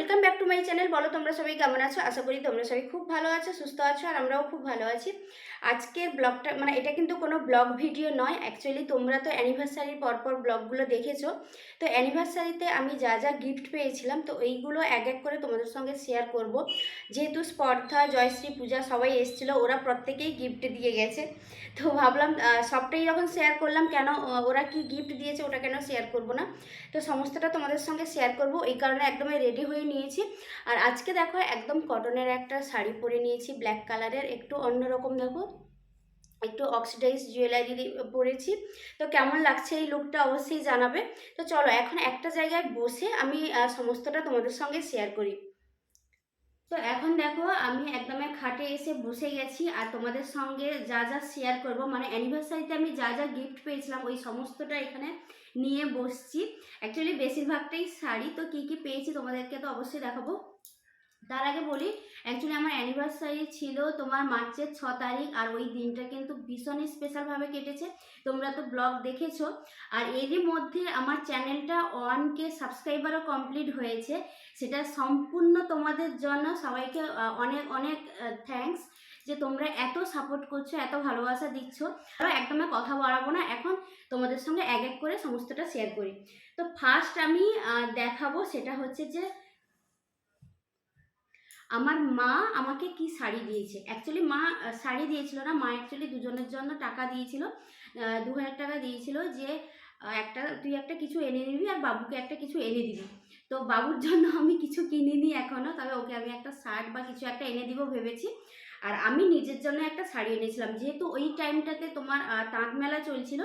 Welcome back to my channel. বলো তোমরা সবাই কেমন আছো? আশা করি তোমরা সবাই খুব ভালো আছো, সুস্থ আছো, আর আমরাও খুব ভালো আছি। আজকের ব্লগটা এটা কিন্তু কোনো ব্লগ ভিডিও নয়। অ্যাকচুয়ালি তোমরা তো অ্যানিভার্সারির পরপর ব্লগগুলো দেখেছো। তো অ্যানিভার্সারিতে আমি যা যা গিফট পেয়েছিলাম তো এইগুলো এক এক করে তোমাদের সঙ্গে শেয়ার করব। যেহেতু স্পর্ধা, জয়শ্রী, পূজা সবাই এসেছিলো, ওরা প্রত্যেকেই গিফট দিয়ে গেছে। তো ভাবলাম সবটাই যখন শেয়ার করলাম, কেন ওরা কি গিফট দিয়েছে ওটা কেন শেয়ার করব না। তো সমস্তটা তোমাদের সঙ্গে শেয়ার করব, এই কারণে একদমই রেডি হয়ে নিয়েছি। আর আজকে দেখো একদম কটনের একটা শাড়ি পরে নিয়েছি, ব্ল্যাক কালারের, একটু অন্যরকম, দেখো একটু অক্সিডাইজ জুয়েলারি পরেছি। তো কেমন লাগছে এই লুকটা অবশ্যই জানাবে। তো চলো এখন একটা জায়গায় বসে আমি সমস্তটা তোমাদের সঙ্গে শেয়ার করি। তো এখন দেখো আমি একদমই খাটে এসে বসে গেছি, আর তোমাদের সঙ্গে যা যা শেয়ার করব, অ্যানিভার্সারিতে আমি যা যা গিফট পেয়েছিলাম ওই সমস্তটা এখানে নিয়ে বসছি। অ্যাকচুয়ালি বেশিরভাগটাই শাড়ি, তো কী কী পেয়েছি তোমাদেরকে তো অবশ্যই দেখাবো। তার আগে বলি, অ্যাকচুয়ালি আমার অ্যানিভার্সারি ছিল তোমার মার্চের 6 তারিখ, আর ওই দিনটা কিন্তু ভীষণই স্পেশালভাবে কেটেছে। তোমরা তো ব্লগ দেখেছো। আর এরই মধ্যে আমার চ্যানেলটা 1K সাবস্ক্রাইবারও কমপ্লিট হয়েছে। সেটা সম্পূর্ণ তোমাদের জন্য। সবাইকে অনেক অনেক থ্যাঙ্কস যে তোমরা এত সাপোর্ট করছো, এত ভালোবাসা দিচ্ছ। আর একদমই কথা বাড়াবো না, এখন তোমাদের সঙ্গে এক এক করে সমস্তটা শেয়ার করি। তো ফার্স্ট আমি দেখাবো সেটা হচ্ছে যে আমার মা আমাকে কি শাড়ি দিয়েছে। অ্যাকচুয়ালি মা শাড়ি দিয়েছিল না, মা অ্যাকচুয়ালি দুজনের জন্য টাকা দিয়েছিল। 2000 টাকা দিয়েছিল যে তুই একটা কিছু এনে নিবি আর বাবুকে একটা কিছু এনে দিবি। তো বাবুর জন্য আমি কিছু কিনিনি এখনও, তবে ওকে আমি একটা শার্ট বা কিছু একটা এনে দিব ভেবেছি। আর আমি নিজের জন্য একটা শাড়ি এনেছিলাম, যেহেতু ওই টাইমটাতে তোমার তাঁত মেলা চলছিল,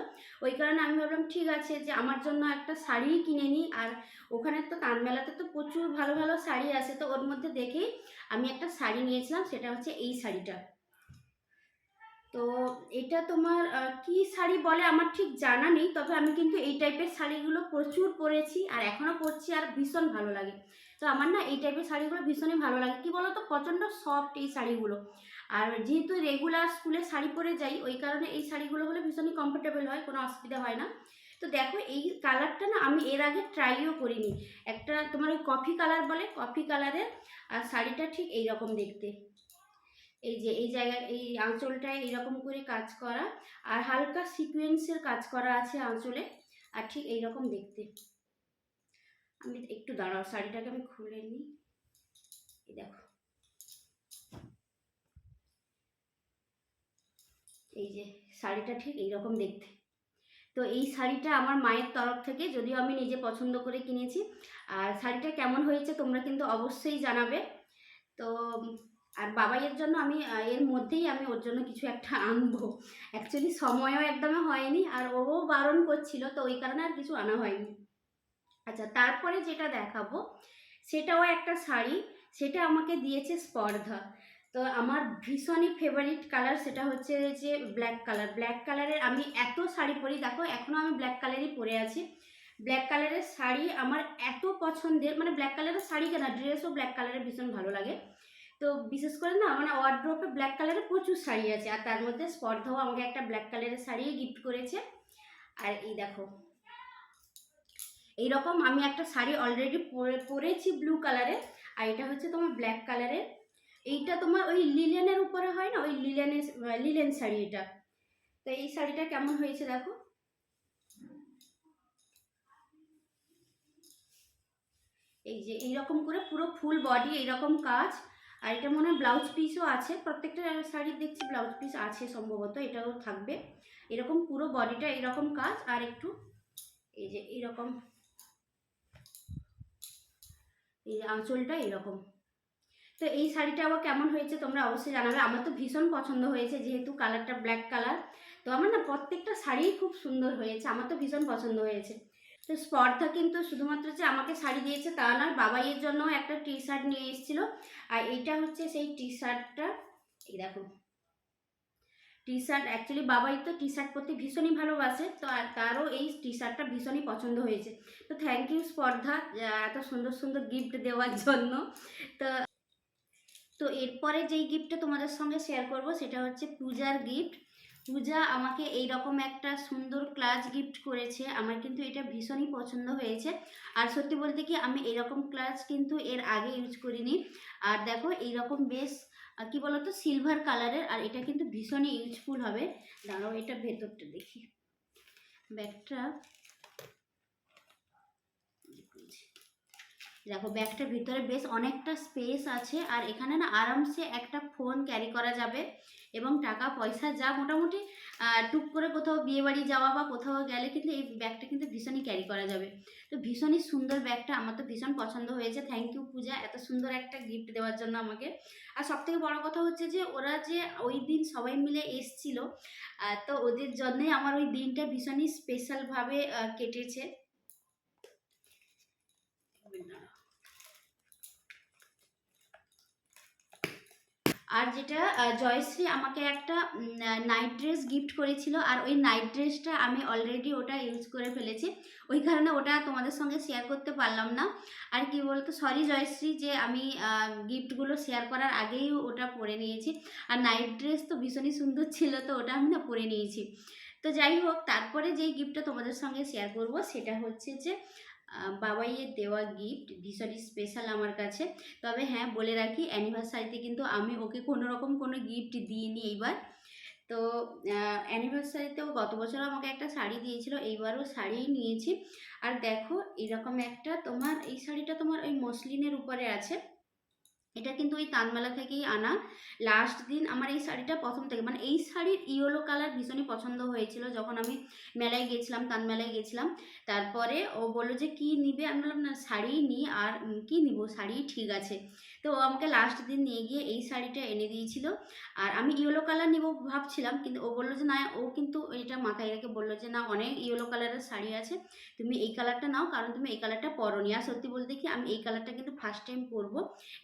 ওই কারণে আমি ভাবলাম ঠিক আছে যে আমার জন্য একটা শাড়িই কিনে নিই। আর ওখানে তো তাঁত মেলাতে তো প্রচুর ভালো ভালো শাড়ি আছে, তো ওর মধ্যে দেখেই আমি একটা শাড়ি নিয়েছিলাম, সেটা হচ্ছে এই শাড়িটা। তো এটা তোমার কি শাড়ি বলে আমার ঠিক জানা নেই, তবে আমি কিন্তু এই টাইপের শাড়িগুলো প্রচুর পরেছি আর এখনও পরছি, আর ভীষণ ভালো লাগে। তো আমার না এই টাইপের শাড়িগুলো ভীষণই ভালো লাগে। কি বলো তো, প্রচণ্ড সফট এই শাড়িগুলো। আর যেহেতু রেগুলার স্কুলে শাড়ি পরে যাই, ওই কারণে এই শাড়িগুলো হলে ভীষণই কমফোর্টেবল হয়, কোনো অসুবিধা হয় না। তো দেখো এই কালারটা না আমি এর আগে ট্রাইও করিনি। একটা তোমার ওই কফি কালার বলে, কফি কালারের, আর শাড়িটা ঠিক এইরকম দেখতে। এই যে এই জায়গায় এই আঁচলটায় এইরকম করে কাজ করা, আর হালকা সিকোয়েন্সের কাজ করা আছে আঁচলে, আর ঠিক এইরকম দেখতে। আমি একটু দাঁড়াও, শাড়িটাকে আমি খুলে নিই। এই দেখো, এই যে শাড়িটা ঠিক এইরকম দেখতে। তো এই শাড়িটা আমার মায়ের তরফ থেকে, যদিও আমি নিজে পছন্দ করে কিনেছি। আর শাড়িটা কেমন হয়েছে তোমরা কিন্তু অবশ্যই জানাবে। তো আর বাবাইয়ের জন্য আমি এর মধ্যেই আমি ওর জন্য কিছু একটা আনবো। অ্যাকচুয়ালি সময়ও একদমই হয়নি, আর ও বারণ করছিল, তো ওই কারণে আর কিছু আনা হয়নি। আচ্ছা, তারপরে যেটা দেখাবো সেটাও একটা শাড়ি, সেটা আমাকে দিয়েছে স্পর্ধা। তো আমার ভীষণই ফেভারিট কালার, সেটা হচ্ছে যে ব্ল্যাক কালার। ব্ল্যাক কালারের আমি এত শাড়ি পরি, দেখো এখনও আমি ব্ল্যাক কালারই পরে আছি। ব্ল্যাক কালারের শাড়ি আমার এত পছন্দের, ব্ল্যাক কালারের শাড়ি কেনা, ড্রেসও ব্ল্যাক কালারের ভীষণ ভালো লাগে। তো বিশেষ করে না ওয়ার্ড্রোপে ব্ল্যাক কালারের প্রচুর শাড়ি আছে, আর তার মধ্যে স্পর্ধাও আমাকে একটা ব্ল্যাক কালারের শাড়ি গিফট করেছে। আর এই দেখো এইরকম আমি একটা শাড়ি অলরেডি পরেছি ব্লু কালারের, আর এটা হচ্ছে তোমার ব্ল্যাক কালারের। এইটা তোমার ওই লিলেনের উপরে হয় না, ওই লিলেন শাড়ি এটা। তো এই শাড়িটা কেমন হয়েছে দেখো। এই যে এইরকম করে পুরো ফুল বডি এইরকম কাজ, আর এটা মনে হয় ব্লাউজ পিসও আছে। প্রত্যেকটা শাড়ির দেখছি ব্লাউজ পিস আছে, সম্ভবত এটাও থাকবে। এরকম পুরো বডিটা এরকম কাজ, আর একটু এই যে এইরকম, এই আঁচলটা এরকম। তো এই শাড়িটা আবার কেমন হয়েছে তোমরা অবশ্যই জানাবে। আমার তো ভীষণ পছন্দ হয়েছে, যেহেতু কালারটা ব্ল্যাক কালার। তো আমার না প্রত্যেকটা শাড়িই খুব সুন্দর হয়েছে, আমার তো ভীষণ পছন্দ হয়েছে। তো স্পর্ধা কিন্তু শুধুমাত্র যে আমাকে শাড়ি দিয়েছে তা নয়, বাবাইয়ের জন্য একটা টি শার্ট নিয়ে এসেছিল। আর এইটা হচ্ছে সেই টি শার্টটা। এই দেখো টি শার্ট, অ্যাকচুয়ালি বাবাই তো টি শার্ট পরতে ভীষণই ভালোবাসে, তো আর তারও এই টি শার্টটা ভীষণই পছন্দ হয়েছে। তো থ্যাংক ইউ স্পর্ধা এত সুন্দর সুন্দর গিফট দেওয়ার জন্য। তো তো এরপরে যেই গিফটটা তোমাদের সঙ্গে শেয়ার করব সেটা হচ্ছে পূজার গিফট। পূজা আমাকে এইরকম একটা সুন্দর ক্লাচ গিফট করেছে, আমার কিন্তু এটা ভীষণই পছন্দ হয়েছে। আর সত্যি বলতে কি আমি এরকম ক্লাচ কিন্তু এর আগে ইউজ করিনি। আর দেখো এইরকম বেশ কি বলতো সিলভার কালারের, আর এটা কিন্তু ভীষণই ইউজফুল হবে। দাঁড়াও এটা ভেতরটা দেখি, ব্যাগটা দেখো, ব্যাগটার ভিতরে বেশ অনেকটা স্পেস আছে, আর এখানে না আরামসে একটা ফোন ক্যারি করা যাবে, এবং টাকা পয়সা যা মোটামুটি টুক করে কোথাও বিয়ে বাড়ি যাওয়া বা কোথাও গেলে কিন্তু এই ব্যাগটা কিন্তু ভীষণই ক্যারি করা যাবে। তো ভীষণই সুন্দর ব্যাগটা, আমার তো ভীষণ পছন্দ হয়েছে। থ্যাংক ইউ পূজা এত সুন্দর একটা গিফট দেওয়ার জন্য আমাকে। আর সব থেকে বড় কথা হচ্ছে যে ওরা যে ওই দিন সবাই মিলে এসছিল, তো ওদের জন্যই আমার ওই দিনটা ভীষণই স্পেশালভাবে কেটেছে। আর যেটা জয়শ্রী আমাকে একটা নাইট ড্রেস গিফট করেছিল, আর ওই নাইট ড্রেসটা আমি অলরেডি ওটা ইউজ করে ফেলেছি, ওই কারণে ওটা তোমাদের সঙ্গে শেয়ার করতে পারলাম না। আর কি বলতো, সরি জয়শ্রী যে আমি গিফটগুলো শেয়ার করার আগেই ওটা পরে নিয়েছি। আর নাইট ড্রেস তো ভীষণই সুন্দর ছিল, তো ওটা আমি না পরে নিয়েছি। তো যাই হোক, তারপরে যেই গিফটটা তোমাদের সঙ্গে শেয়ার করব সেটা হচ্ছে যে বাবাইয়ের দেওয়া গিফট, ভীষণই স্পেশাল আমার কাছে। তবে হ্যাঁ বলে রাখি, অ্যানিভার্সারিতে কিন্তু আমি ওকে কোনো রকম কোনো গিফট দিইনি এইবার। তো অ্যানিভার্সারিতেও গত বছর আমাকে একটা শাড়ি দিয়েছিল, এইবারও শাড়িই নিয়েছি। আর দেখো এরকম একটা, তোমার এই শাড়িটা তোমার ওই মসলিনের উপরে আছে, এটা কিন্তু ওই তানমেলা থেকেই আনা। লাস্ট দিন আমার এই শাড়িটা প্রথম থেকে, মানে এই শাড়ির ইয়েলো কালার ভীষণই পছন্দ হয়েছিল যখন আমি মেলায় গেছিলাম, তানমেলায় গেছিলাম। তারপরে ও বললো যে কি নিবে, আমি বললাম না শাড়িই নিই, আর কি নিব, শাড়িই ঠিক আছে। তো ও আমাকে লাস্ট দিন নিয়ে গিয়ে এই শাড়িটা এনে দিয়েছিল। আর আমি ইয়েলো কালার নিব ভাবছিলাম, কিন্তু ও বললো যে না, ও কিন্তু এটা মাথায় রেখে বললো যে না অনেক ইয়েলো কালারের শাড়ি আছে, তুমি এই কালারটা নাও, কারণ তুমি এই কালারটা পরোনি। আর সত্যি বলতে কি আমি এই কালারটা কিন্তু ফার্স্ট টাইম পরবো,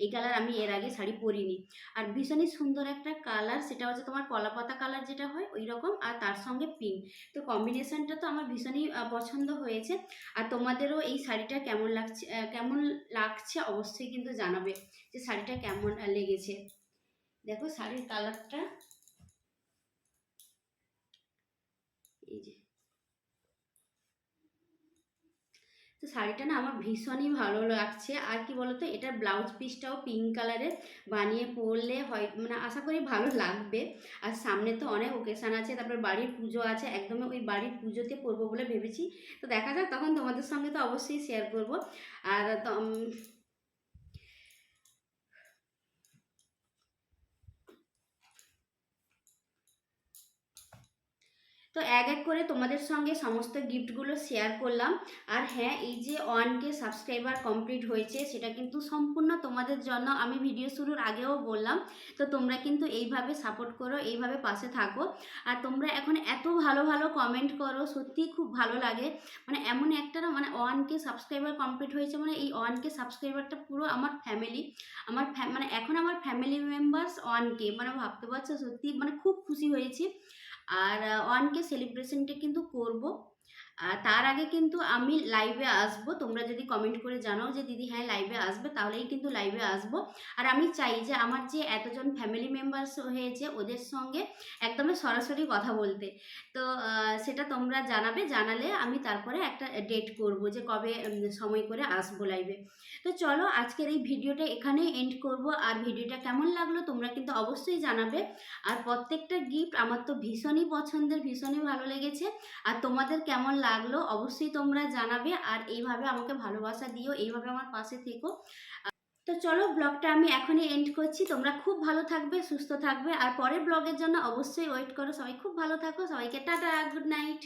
এই কালার আমি এর আগে শাড়ি পরিনি। আর ভীষণই সুন্দর একটা কালার, সেটা হচ্ছে তোমার কলাপাতা কালার যেটা হয় ওই রকম, আর তার সঙ্গে পিঙ্ক। তো কম্বিনেশনটা তো আমার ভীষণই পছন্দ হয়েছে। আর তোমাদেরও এই শাড়িটা কেমন লাগছে, অবশ্যই কিন্তু জানাবে যে শাড়িটা কেমন লেগেছে। দেখো শাড়ির কালারটা এই যে, তো শাড়িটা না আমার ভীষণই ভালো লাগছে। আর কি বলতো, এটার ব্লাউজ পিসটাও পিঙ্ক কালারের, বানিয়ে পরলে হয় মানে আশা করি ভালো লাগবে। আর সামনে তো অনেক ওকেশান আছে, তারপরে বাড়ির পুজো আছে, একদমই ওই বাড়ির পুজোতে পরবো বলে ভেবেছি। তো দেখা যাক, তখন তোমাদের সঙ্গে তো অবশ্যই শেয়ার করবো। আর তো এক এক করে তোমাদের সঙ্গে সমস্ত গিফটগুলো শেয়ার করলাম। আর হ্যাঁ, এই যে 1K সাবস্ক্রাইবার কমপ্লিট হয়েছে সেটা কিন্তু সম্পূর্ণ তোমাদের জন্য, আমি ভিডিও শুরুর আগেও বললাম। তো তোমরা কিন্তু এইভাবে সাপোর্ট করো, এইভাবে পাশে থাকো। আর তোমরা এখন এত ভালো ভালো কমেন্ট করো, সত্যিই খুব ভালো লাগে। মানে এমন একটা না, মানে 1K সাবস্ক্রাইবার কমপ্লিট হয়েছে, মানে এই 1K সাবস্ক্রাইবারটা পুরো আমার ফ্যামিলি, আমার মানে এখন আমার ফ্যামিলি মেম্বার্স 1K, মানে ভাবতে পারছো, সত্যি মানে খুব খুশি হয়েছি। আর 1K সেলিব্রেশনটা কিন্তু করব। তার আগে কিন্তু আমি লাইভে আসবো, তোমরা যদি কমেন্ট করে জানাও যে দিদি হ্যাঁ লাইভে আসবে, তাহলেই কিন্তু লাইভে আসবো। আর আমি চাই যে আমার যে এতজন ফ্যামিলি মেম্বার্স হয়েছে ওদের সঙ্গে একদমই সরাসরি কথা বলতে। তো সেটা তোমরা জানাবে, জানালে আমি তারপরে একটা ডেট করব যে কবে সময় করে আসবো লাইভে। তো চলো আজকের এই ভিডিওটা এখানেই এন্ড করব। আর ভিডিওটা কেমন লাগলো তোমরা কিন্তু অবশ্যই জানাবে। আর প্রত্যেকটা গিফট আমার তো ভীষণই পছন্দের, ভীষণই ভালো লেগেছে। আর তোমাদের কেমন লাগলো অবশ্যই তোমরা জানাবে। আর এইভাবে আমাকে ভালোবাসা দিও, এইভাবে আমার পাশে থেকো। তো চলো ব্লগটা আমি এখনই এন্ড করছি, তোমরা খুব ভালো থাকবে, সুস্থ থাকবে। আর পরের ব্লগের জন্য অবশ্যই ওয়েট করো। সবাই খুব ভালো থাকো, সবাইকে টাটা, গুড নাইট।